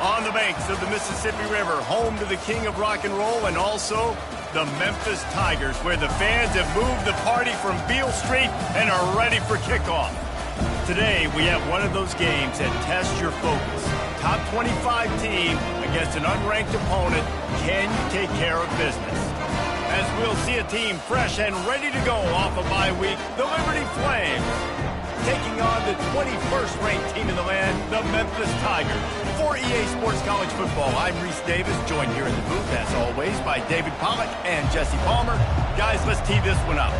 On the banks of the Mississippi River, home to the king of rock and roll and also the Memphis Tigers, where the fans have moved the party from Beale Street and are ready for kickoff. Today, we have one of those games that tests your focus. Top 25 team against an unranked opponent. Can you take care of business? As we'll see a team fresh and ready to go off a bye week, the Liberty Flames, taking on the 21st ranked team in the land, the Memphis Tigers. For EA Sports College Football, I'm Reese Davis, joined here in the booth, as always, by David Pollack and Jesse Palmer. Guys, let's tee this one up.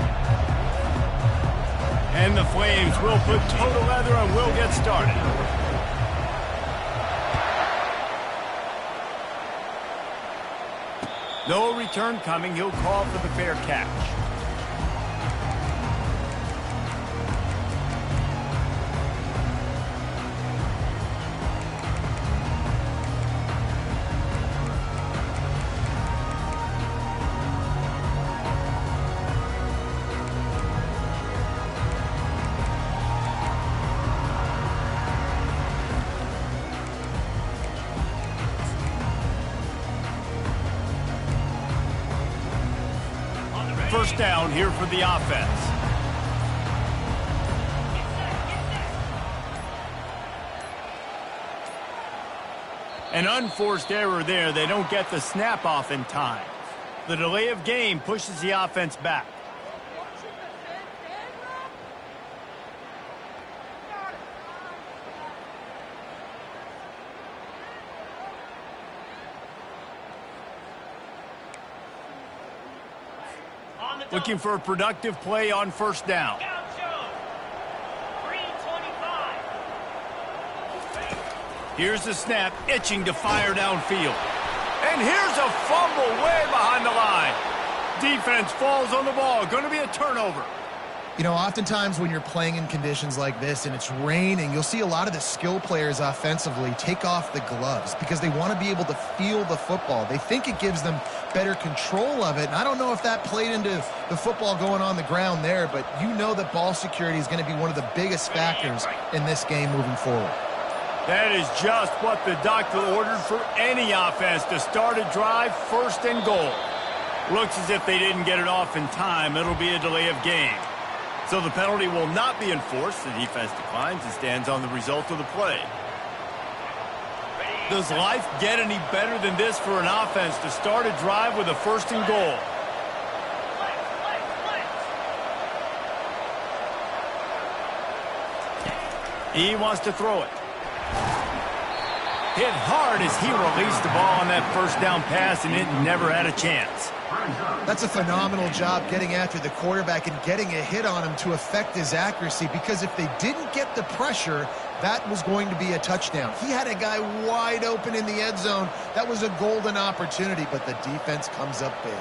And the Flames will put total leather and we'll get started. No return coming. He'll call for the fair catch. First down here for the offense. An unforced error there. They don't get the snap off in time. The delay of game pushes the offense back. Looking for a productive play on first down. Here's the snap, itching to fire downfield. And here's a fumble way behind the line. Defense falls on the ball. Going to be a turnover. You know, oftentimes when you're playing in conditions like this and it's raining, you'll see a lot of the skill players offensively take off the gloves because they want to be able to feel the football. They think it gives them better control of it. And I don't know if that played into the football going on the ground there, but you know that ball security is going to be one of the biggest factors in this game moving forward. That is just what the doctor ordered for any offense to start a drive first and goal. Looks as if they didn't get it off in time. It'll be a delay of game. So the penalty will not be enforced. The defense declines and stands on the result of the play. Does life get any better than this for an offense to start a drive with a first and goal? He wants to throw it. Hit hard as he released the ball on that first down pass, and it never had a chance. That's a phenomenal job getting after the quarterback and getting a hit on him to affect his accuracy, because if they didn't get the pressure, that was going to be a touchdown. He had a guy wide open in the end zone. That was a golden opportunity, but the defense comes up big.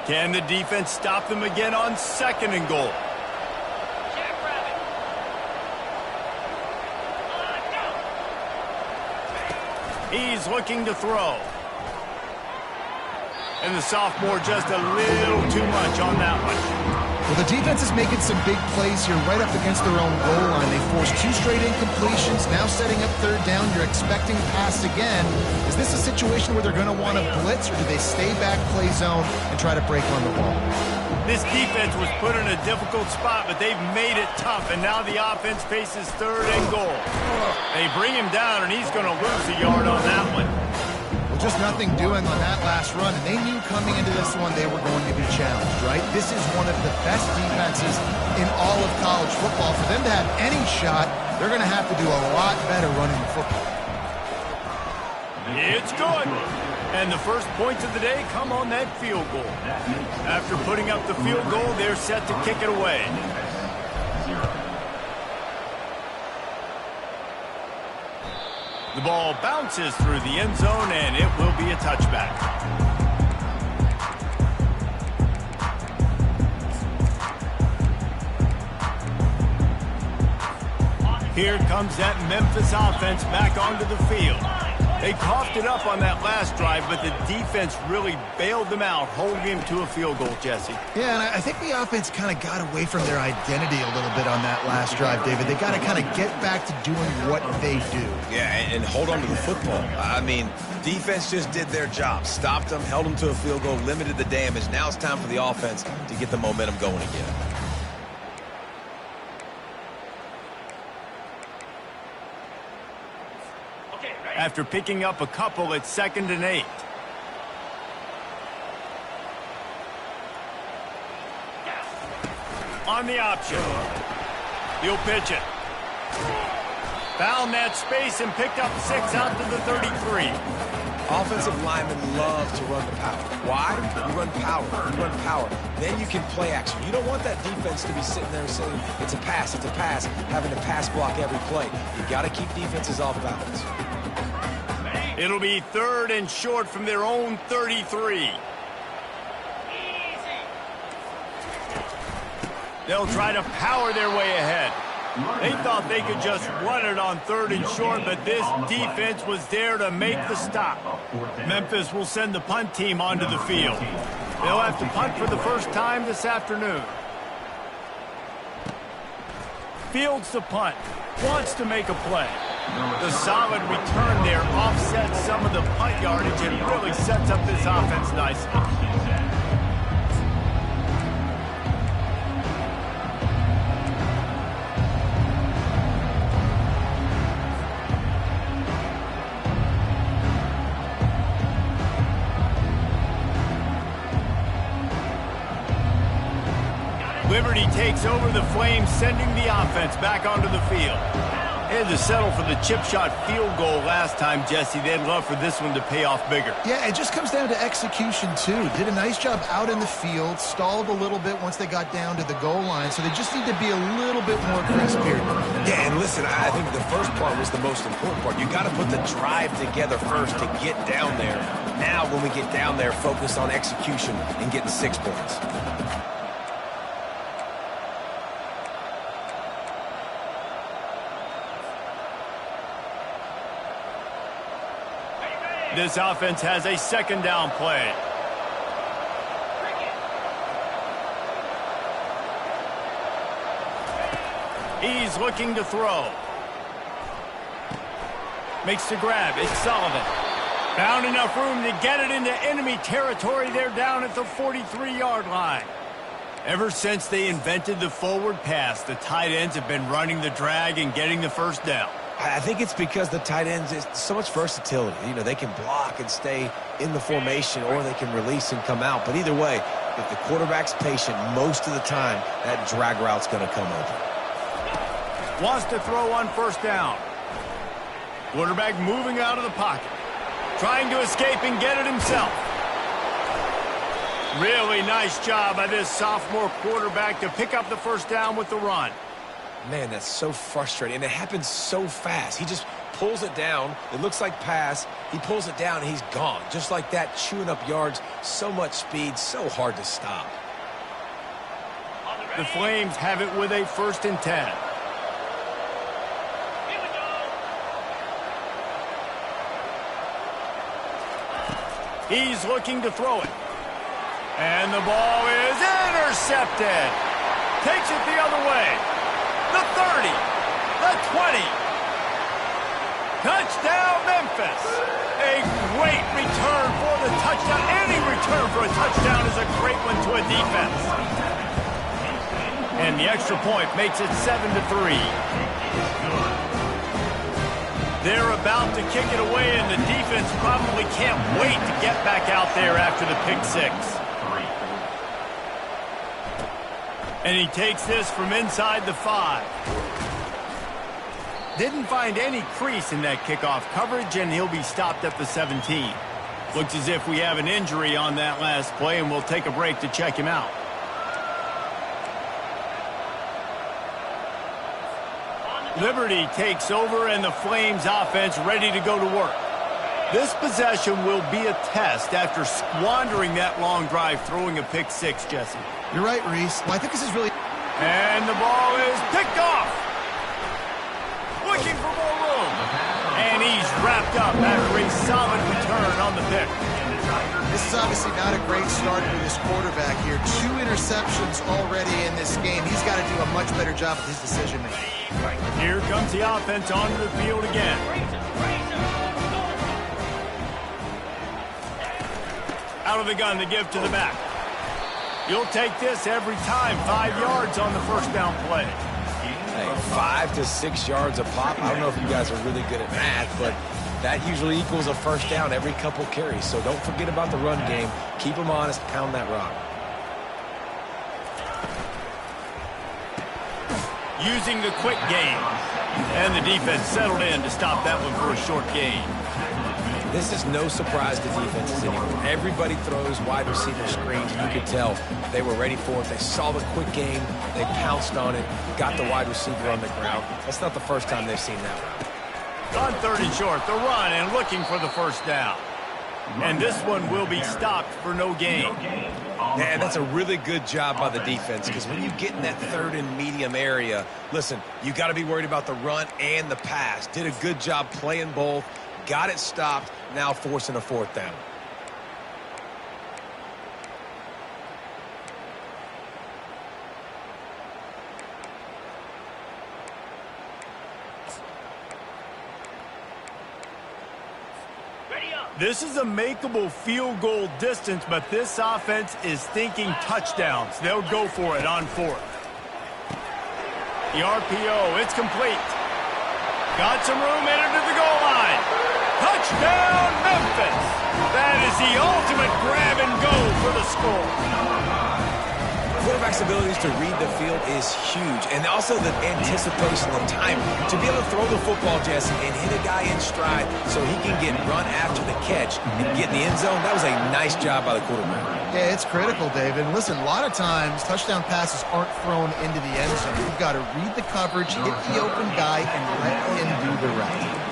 Can the defense stop them again on second and goal? He's looking to throw. And the sophomore just a little too much on that one. Well, the defense is making some big plays here right up against their own goal line. They forced 2 straight incompletions, now setting up third down. You're expecting pass again. Is this a situation where they're going to want to blitz, or do they stay back, play zone, and try to break on the ball? This defense was put in a difficult spot, but they've made it tough, and now the offense faces third and goal. They bring him down, and he's going to lose a yard on that one. Well, just nothing doing on that last run, and they knew coming into this one they were going to be challenged, right? This is one of the best defenses in all of college football. For them to have any shot, they're going to have to do a lot better running the football. It's good. And the first points of the day come on that field goal. After putting up the field goal, they're set to kick it away. The ball bounces through the end zone, and it will be a touchback. Here comes that Memphis offense back onto the field. They coughed it up on that last drive, but the defense really bailed them out, holding him to a field goal, Jesse. Yeah, and I think the offense kind of got away from their identity a little bit on that last drive, David. They got to kind of get back to doing what they do. Yeah, and hold on to the football. I mean, defense just did their job. Stopped them, held them to a field goal, limited the damage. Now it's time for the offense to get the momentum going again. After picking up a couple, it's 2nd and 8. On the option. He'll pitch it. Found that space and picked up 6 out to the 33. Offensive linemen love to run the power. Why? You run power. You run power. Then you can play action. You don't want that defense to be sitting there saying, it's a pass, having to pass block every play. You got to keep defenses off balance. It'll be 3rd and short from their own 33. They'll try to power their way ahead. They thought they could just run it on 3rd and short, but this defense was there to make the stop. Memphis will send the punt team onto the field. They'll have to punt for the first time this afternoon. Fields the punt. Wants to make a play. The solid return there offsets some of the punt yardage and really sets up this offense nicely. Liberty takes over the Flames, sending the offense back onto the field. They had to settle for the chip shot field goal last time, Jesse. They'd love for this one to pay off bigger. Yeah, it just comes down to execution, too. Did a nice job out in the field, stalled a little bit once they got down to the goal line, so they just need to be a little bit more crisp here. Yeah, and listen, I think the first part was the most important part. You got to put the drive together first to get down there. Now, when we get down there, focus on execution and getting 6 points. This offense has a 2nd down play. He's looking to throw. Makes the grab. It's Sullivan. Found enough room to get it into enemy territory. They're down at the 43-yard line. Ever since they invented the forward pass, the tight ends have been running the drag and getting the first down. I think it's because the tight ends is so much versatility. You know, they can block and stay in the formation, or they can release and come out. But either way, if the quarterback's patient, most of the time, that drag route's going to come open. Wants to throw on 1st down. Quarterback moving out of the pocket. Trying to escape and get it himself. Really nice job by this sophomore quarterback to pick up the 1st down with the run. Man, that's so frustrating, and it happens so fast. He just pulls it down. It looks like pass. He pulls it down, and he's gone. Just like that, chewing up yards. So much speed, so hard to stop. The Flames have it with a 1st and 10. He's looking to throw it. And the ball is intercepted. Takes it the other way. The 30, the 20. Touchdown, Memphis. A great return for the touchdown. Any return for a touchdown is a great one to a defense. And the extra point makes it 7-3. They're about to kick it away, and the defense probably can't wait to get back out there after the pick 6. And he takes this from inside the 5. Didn't find any crease in that kickoff coverage, and he'll be stopped at the 17. Looks as if we have an injury on that last play, and we'll take a break to check him out. Liberty takes over, and the Flames offense ready to go to work. This possession will be a test after squandering that long drive, throwing a pick 6, Jesse. You're right, Reese. Well, I think this is really... And the ball is picked off. Looking for more room. And he's wrapped up after a solid return on the pick. This is obviously not a great start for this quarterback here. 2 interceptions already in this game. He's got to do a much better job with his decision-making. Here comes the offense onto the field again. Out of the gun to give to the back. You'll take this every time. 5 yards on the first down play. Hey, 5 to 6 yards a pop. I don't know if you guys are really good at math, but that usually equals a first down every couple carries. So don't forget about the run game. Keep them honest. Pound that rock. Using the quick game. And the defense settled in to stop that one for a short gain. This is no surprise to defenses anymore. Everybody throws wide receiver screens, and you could tell they were ready for it. They saw the quick game. They pounced on it, got the wide receiver on the ground. That's not the first time they've seen that route. On 3rd and short, the run and looking for the first down. And this one will be stopped for no gain. Man, that's a really good job by the defense, because when you get in that 3rd and medium area, listen, you got to be worried about the run and the pass. Did a good job playing both, got it stopped, now forcing a 4th down. This is a makeable field goal distance, but this offense is thinking touchdowns. They'll go for it on 4th. The RPO, it's complete. Got some room, entered to the goal line. Touchdown, Memphis! That is the ultimate grab and go for the score. Quarterback's abilities to read the field is huge, and also the anticipation, the timing. To be able to throw the football, Jesse, and hit a guy in stride so he can get run after the catch and get in the end zone, that was a nice job by the quarterback. Yeah, it's critical, David. And listen, a lot of times touchdown passes aren't thrown into the end zone. You've got to read the coverage, hit the open guy, and let him do the rest.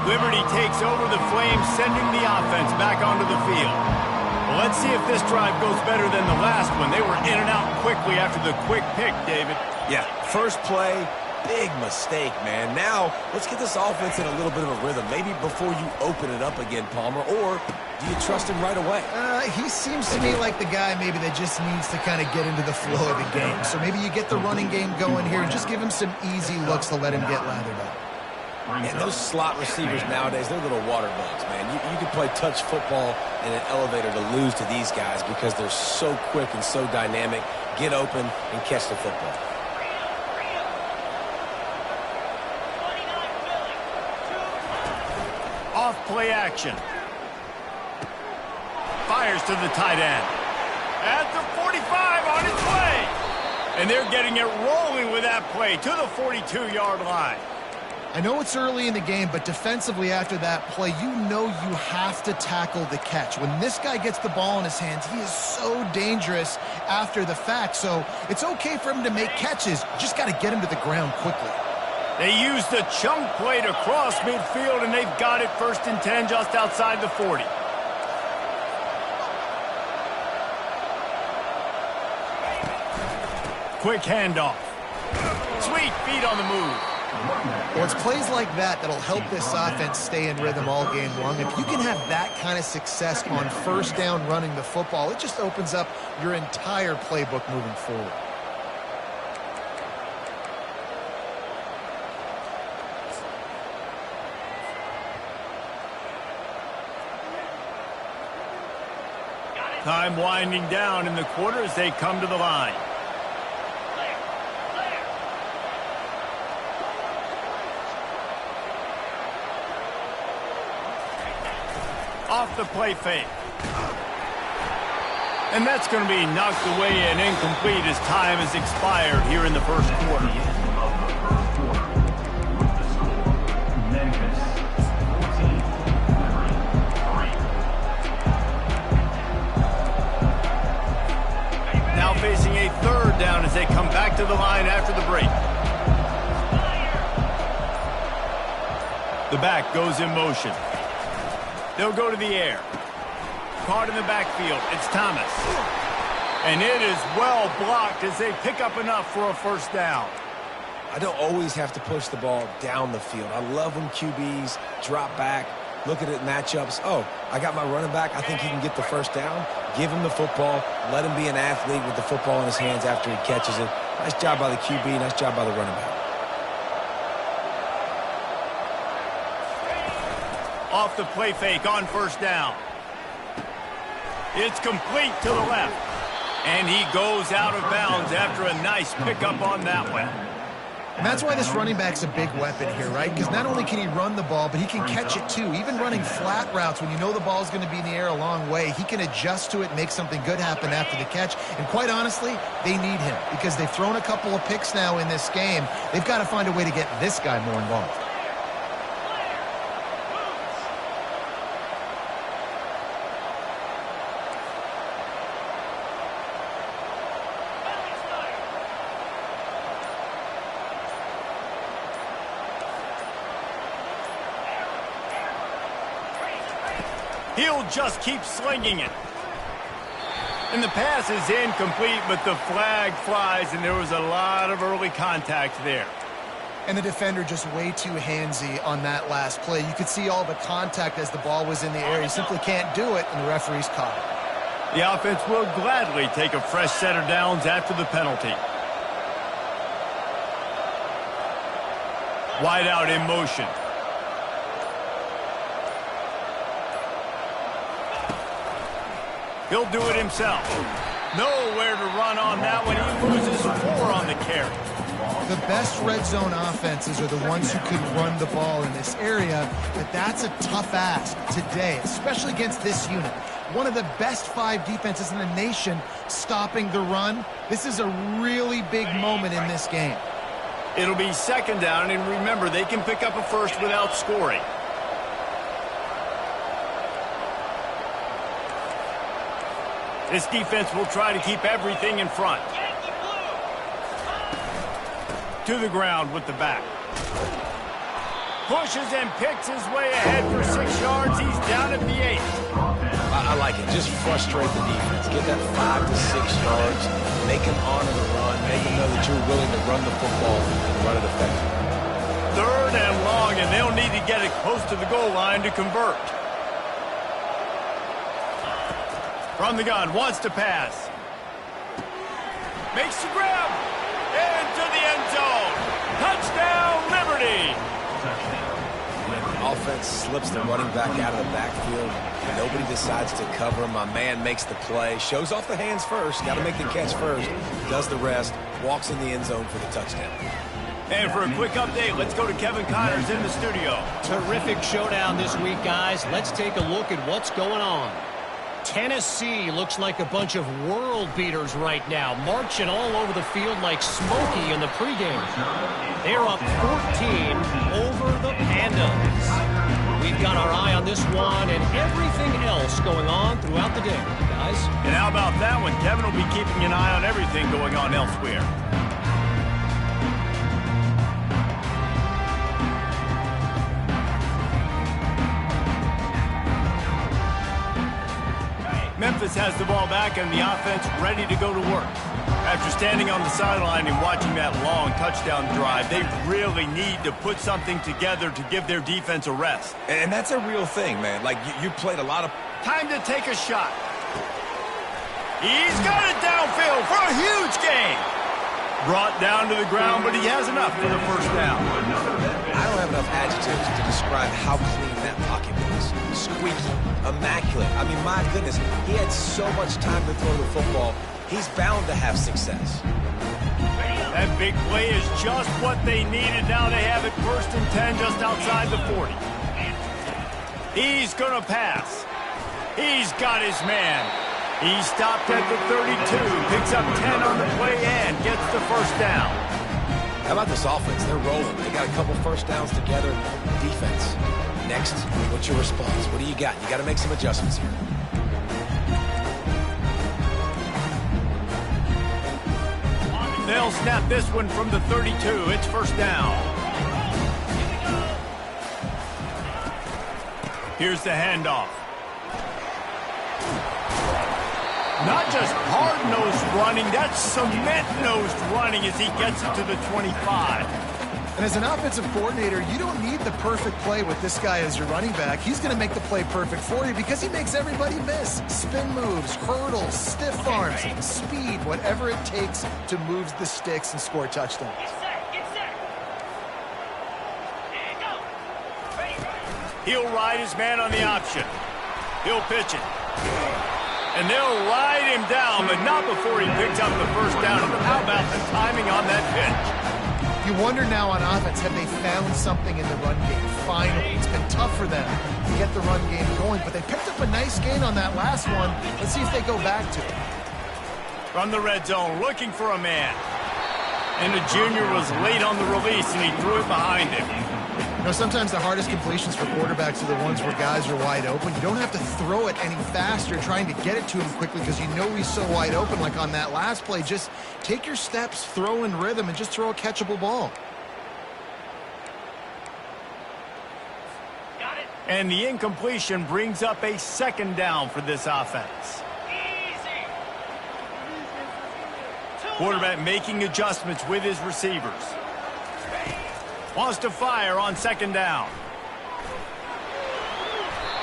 Liberty takes over the Flames, sending the offense back onto the field. Well, let's see if this drive goes better than the last one. They were in and out quickly after the quick pick, David. Yeah, first play, big mistake, man. Now, let's get this offense in a little bit of a rhythm. Maybe before you open it up again, Palmer, or do you trust him right away? He seems to me like the guy maybe that just needs to kind of get into the flow of the game. So maybe you get the running game going here and just give him some easy looks to let him get lathered up. And those slot receivers nowadays, they're little water bugs, man. You can play touch football in an elevator to lose to these guys because they're so quick and so dynamic. Get open and catch the football. Off play action. Fires to the tight end. At the 45 on its way. And they're getting it rolling with that play to the 42-yard line. I know it's early in the game, but defensively after that play, you know you have to tackle the catch. When this guy gets the ball in his hands, he is so dangerous after the fact. So it's okay for him to make catches. You just got to get him to the ground quickly. They use the chunk play to cross midfield, and they've got it 1st and 10 just outside the 40. Quick handoff. Sweet feet on the move. Well, it's plays like that that'll help this offense stay in rhythm all game long. If you can have that kind of success on 1st down running the football, it just opens up your entire playbook moving forward. Time winding down in the quarter as they come to the line. Off the play fake. And that's going to be knocked away and incomplete as time has expired here in the 1st quarter. Now facing a 3rd down as they come back to the line after the break. The back goes in motion. They'll go to the air. caught in the backfield. It's Thomas. And it is well blocked as they pick up enough for a first down. I don't always have to push the ball down the field. I love when QBs drop back, look at it matchups. Oh, I got my running back. I think he can get the first down. Give him the football. Let him be an athlete with the football in his hands after he catches it. Nice job by the QB. Nice job by the running back. Off the play fake on first down. It's complete to the left. And he goes out of bounds after a nice pickup on that one. And that's why this running back's a big weapon here, right? Because not only can he run the ball, but he can catch it too. Even running flat routes, when you know the ball's going to be in the air a long way, he can adjust to it, make something good happen after the catch. And quite honestly, they need him because they've thrown a couple of picks now in this game. They've got to find a way to get this guy more involved. He'll just keep slinging it. And the pass is incomplete, but the flag flies, and there was a lot of early contact there. And the defender just way too handsy on that last play. You could see all the contact as the ball was in the air. He simply can't do it, and the referee's caught it. The offense will gladly take a fresh set of downs after the penalty. Wide out in motion. He'll do it himself. Nowhere to run on that one. He loses 4 on the carry. The best red zone offenses are the ones who can run the ball in this area, but that's a tough ask today, especially against this unit. One of the best 5 defenses in the nation stopping the run. This is a really big moment in this game. It'll be second down, and remember, they can pick up a first without scoring. This defense will try to keep everything in front. To the ground with the back. Pushes and picks his way ahead for 6 yards. He's down at the 8. I like it. Just frustrate the defense. Get that 5 to 6 yards. Make them honor the run. Make them know that you're willing to run the football and run it effectively. Third and long, and they'll need to get it close to the goal line to convert. From the gun, wants to pass. Makes the grab. Into the end zone. Touchdown, Liberty. Offense slips the running back out of the backfield. Nobody decides to cover him. My man makes the play. Shows off the hands first. Got to make the catch first. Does the rest. Walks in the end zone for the touchdown. And for a quick update, let's go to Kevin Connors in the studio. Terrific showdown this week, guys. Let's take a look at what's going on. Tennessee looks like a bunch of world beaters right now, marching all over the field like Smokey in the pregame. They're up 14 over the Pandas. We've got our eye on this one and everything else going on throughout the day, guys. And how about that one? Kevin will be keeping an eye on everything going on elsewhere. Memphis has the ball back and the offense ready to go to work. After standing on the sideline and watching that long touchdown drive, they really need to put something together to give their defense a rest. And that's a real thing, man. Like, you played a lot of... Time to take a shot. He's got it downfield for a huge gain. Brought down to the ground, but he has enough for the first down. I don't have enough adjectives to describe how clean that pocket was. Squeaky, immaculate. I mean, my goodness, he had so much time to throw the football. He's bound to have success. That big play is just what they needed. Now they have it 1st and 10 just outside the 40. He's going to pass. He's got his man. He stopped at the 32, picks up 10 on the play and gets the first down. How about this offense? They're rolling. They got a couple first downs together. Defense. Next, what's your response? What do you got? You got to make some adjustments here. They'll snap this one from the 32. It's first down. Here's the handoff. Not just hard-nosed running, that's cement-nosed running as he gets it to the 25. And as an offensive coordinator, you don't need the perfect play with this guy as your running back. He's going to make the play perfect for you because he makes everybody miss. Spin moves, hurdles, stiff arms, speed, whatever it takes to move the sticks and score a touchdown. Get set. And go. Ready. He'll ride his man on the option. He'll pitch it. And they'll ride him down, but not before he picks up the first down. And how about the timing on that pitch? You wonder now on offense, have they found something in the run game? Finally, it's been tough for them to get the run game going, but they picked up a nice gain on that last one. Let's see if they go back to it. From the red zone, looking for a man. And the junior was late on the release, and he threw it behind him. You know, sometimes the hardest completions for quarterbacks are the ones where guys are wide open. You don't have to throw it any faster trying to get it to him quickly because you know he's so wide open like on that last play. Just take your steps, throw in rhythm, and just throw a catchable ball. Got it. And the incompletion brings up a second down for this offense. Easy. Quarterback making adjustments with his receivers. Wants to fire on second down.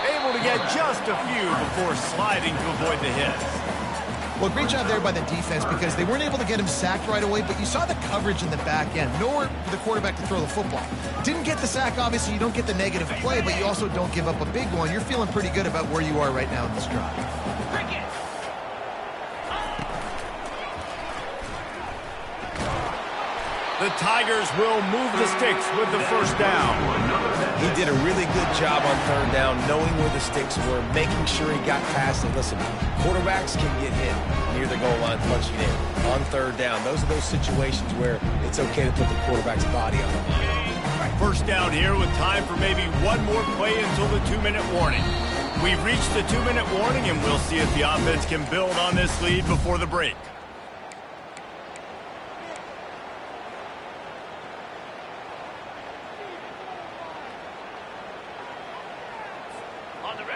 Able to get just a few before sliding to avoid the hit. Well, great job there by the defense because they weren't able to get him sacked right away, but you saw the coverage in the back end. Nowhere for the quarterback to throw the football. Didn't get the sack, obviously. You don't get the negative play, but you also don't give up a big one. You're feeling pretty good about where you are right now in this drive. The Tigers will move the sticks with the first down. He did a really good job on third down, knowing where the sticks were, making sure he got past it. Listen, quarterbacks can get hit near the goal line punching in on third down. Those are those situations where it's okay to put the quarterback's body on the line. First down here with time for maybe one more play until the 2-minute warning. We've reached the 2-minute warning, and we'll see if the offense can build on this lead before the break.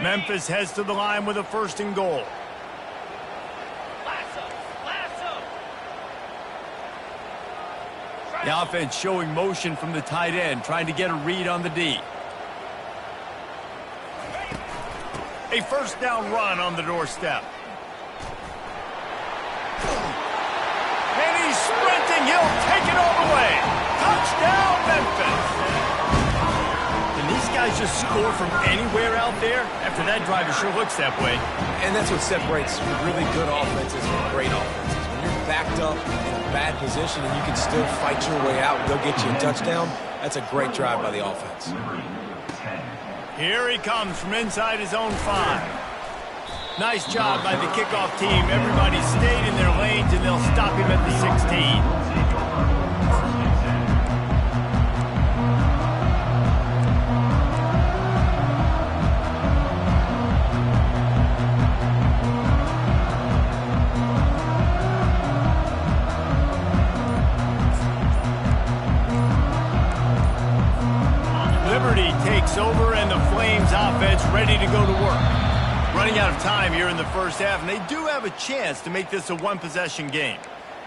Memphis heads to the line with a first and goal. The offense showing motion from the tight end, trying to get a read on the D. A first down run on the doorstep. And he's sprinting. He'll take it all the way. Touchdown, Memphis. These guys just score from anywhere out there. After that drive, it sure looks that way. And that's what separates really good offenses from great offenses. When you're backed up in a bad position and you can still fight your way out and go get you a touchdown, that's a great drive by the offense. Here he comes from inside his own 5. Nice job by the kickoff team. Everybody stayed in their lanes, and they'll stop him at the 16. Takes over, and the Flames offense ready to go to work. Running out of time here in the first half, and they do have a chance to make this a one-possession game.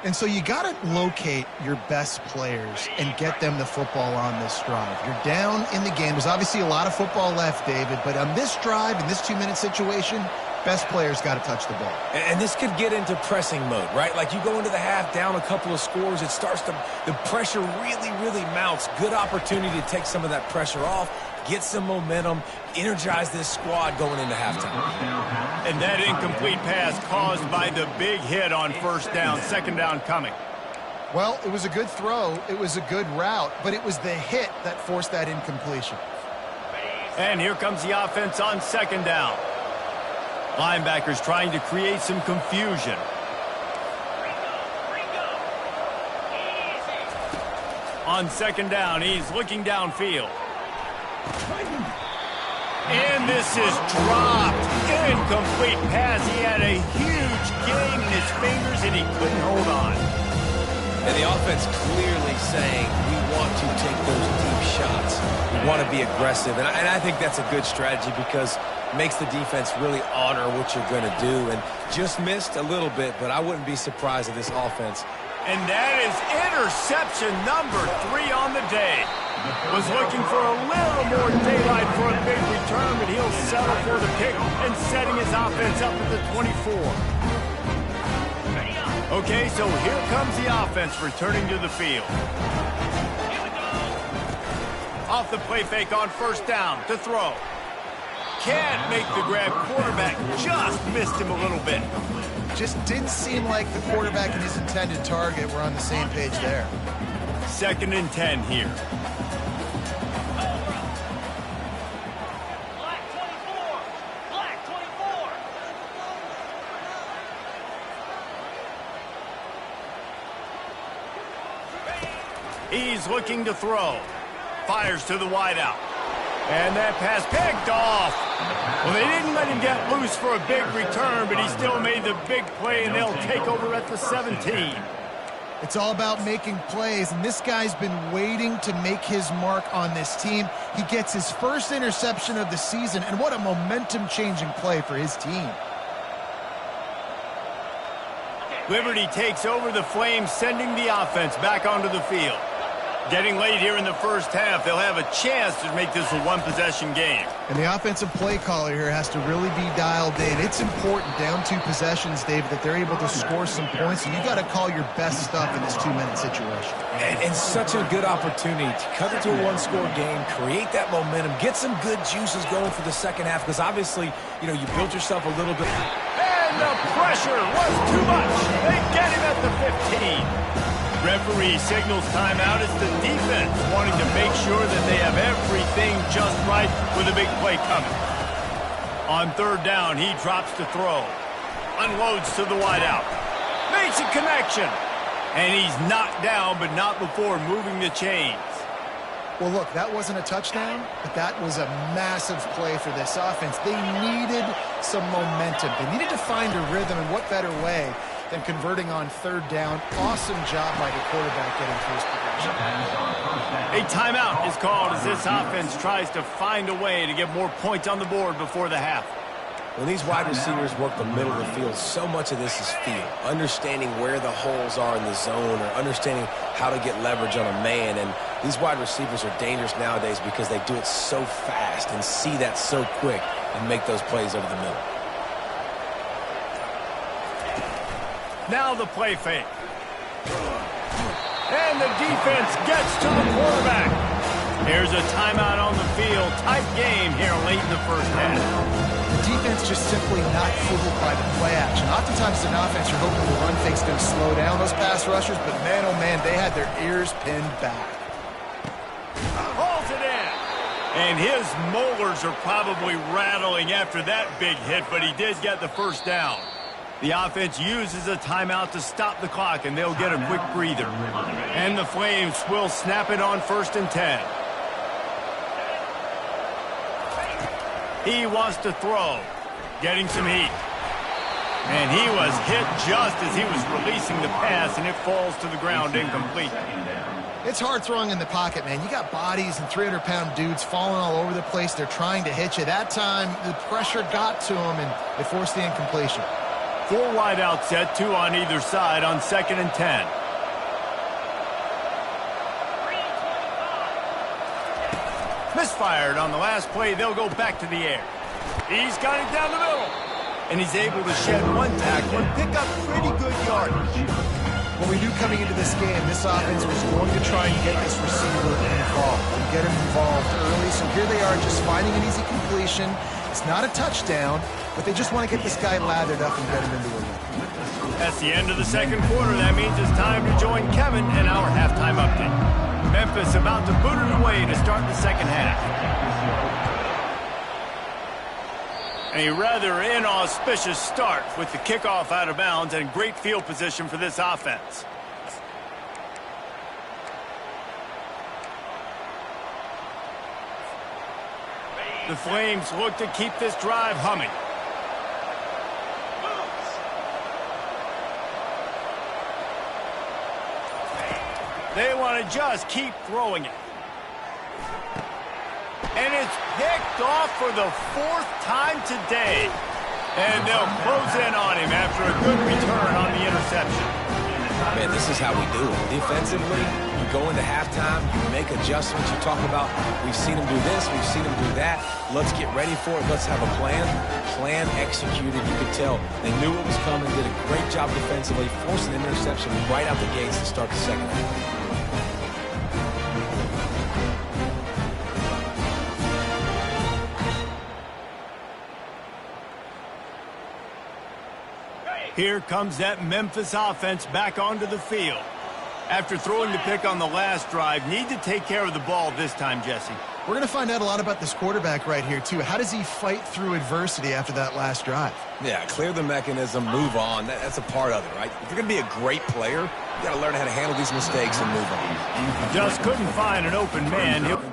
And so you got to locate your best players and get them the football on this drive. You're down in the game. There's obviously a lot of football left, David, but on this drive, in this 2-minute situation, best players got to touch the ball. And this could get into pressing mode, right? Like you go into the half down a couple of scores, it starts to, the pressure really mounts. Good opportunity to take some of that pressure off, get some momentum, energize this squad going into halftime. And that incomplete pass caused by the big hit on first down, second down coming. Well, it was a good throw, it was a good route, but it was the hit that forced that incompletion. And here comes the offense on second down. Linebackers trying to create some confusion. On second down, he's looking downfield. And this is dropped. Incomplete pass. He had a huge gain in his fingers, and he couldn't hold on. And the offense clearly saying, we want to take those deep shots. We want to be aggressive. And I think that's a good strategy because makes the defense really honor what you're going to do. And just missed a little bit, but I wouldn't be surprised if this offense. And that is interception number 3 on the day. Was looking for a little more daylight for a big return, but he'll settle for the pick and setting his offense up at the 24. Okay, so here comes the offense returning to the field. Off the play fake on first down to throw. Can't make the grab. Quarterback just missed him a little bit. Just didn't seem like the quarterback and his intended target were on the same page there. 2nd and 10 here. Black 24. Black 24. He's looking to throw. Fires to the wideout. And that pass picked off. Well, they didn't let him get loose for a big return, but he still made the big play, and they'll take over at the 17. It's all about making plays, and this guy's been waiting to make his mark on this team. He gets his first interception of the season, and what a momentum-changing play for his team. Liberty takes over the Flames, sending the offense back onto the field. Getting late here in the first half, they'll have a chance to make this a one-possession game. And the offensive play caller here has to really be dialed in. It's important down 2 possessions, David, that they're able to score some points. And you got to call your best stuff in this 2-minute situation. And such a good opportunity to cut it to a 1-score game, create that momentum, get some good juices going for the second half, because obviously, you know, you built yourself a little bit. And the pressure was too much. They get him at the 15. Referee signals timeout as the defense wanting to make sure that they have everything just right with a big play coming. On 3rd down, he drops to throw. Unloads to the wideout. Makes a connection. And he's knocked down, but not before moving the chains. Well, look, that wasn't a touchdown, but that was a massive play for this offense. They needed some momentum. They needed to find a rhythm, and what better way than converting on 3rd down. Awesome job by the quarterback getting first progression. A timeout is called as this offense tries to find a way to get more points on the board before the half. When these wide receivers work the middle of the field, so much of this is feel. Understanding where the holes are in the zone, or understanding how to get leverage on a man. And these wide receivers are dangerous nowadays because they do it so fast and see that so quick and make those plays over the middle. Now the play fake. And the defense gets to the quarterback. Here's a timeout on the field. Tight game here late in the first half. The defense just simply not fooled by the play action. Oftentimes as an offense, you're hoping the run fake's going to slow down those pass rushers, but man, oh man, they had their ears pinned back. Holds it in. And his molars are probably rattling after that big hit, but he did get the first down. The offense uses a timeout to stop the clock, and they'll get a quick breather. And the Flames will snap it on 1st and 10. He wants to throw, getting some heat. And he was hit just as he was releasing the pass, and it falls to the ground incomplete. It's hard throwing in the pocket, man. You got bodies and 300-pound dudes falling all over the place. They're trying to hit you. That time, the pressure got to him, and it forced the incompletion. 4 wide out set, 2 on either side on 2nd and 10. Misfired on the last play. They'll go back to the air. He's got it down the middle. And he's able to shed 1 tackle and pick up pretty good yardage. What we knew coming into this game, this offense was going to try and get this receiver involved and get him involved early. So here they are just finding an easy completion. It's not a touchdown, but they just want to get this guy lathered up and get him into a run. That's the end of the second quarter. That means it's time to join Kevin in our halftime update. Memphis about to boot it away to start the second half. A rather inauspicious start with the kickoff out of bounds and great field position for this offense. The Flames look to keep this drive humming. They want to just keep throwing it. And it's picked off for the 4th time today. And they'll close in on him after a good return on the interception. Man, this is how we do it. Defensively, you go into halftime, you make adjustments. You talk about, we've seen them do this, we've seen them do that. Let's get ready for it. Let's have a plan. Plan executed. You could tell they knew what was coming, did a great job defensively, forcing an interception right out the gates to start the second half. Here comes that Memphis offense back onto the field. After throwing the pick on the last drive, need to take care of the ball this time, Jesse. We're going to find out a lot about this quarterback right here, too. How does he fight through adversity after that last drive? Yeah, clear the mechanism, move on. That's a part of it, right? If you're going to be a great player, you got to learn how to handle these mistakes and move on. Just couldn't find an open man. He'll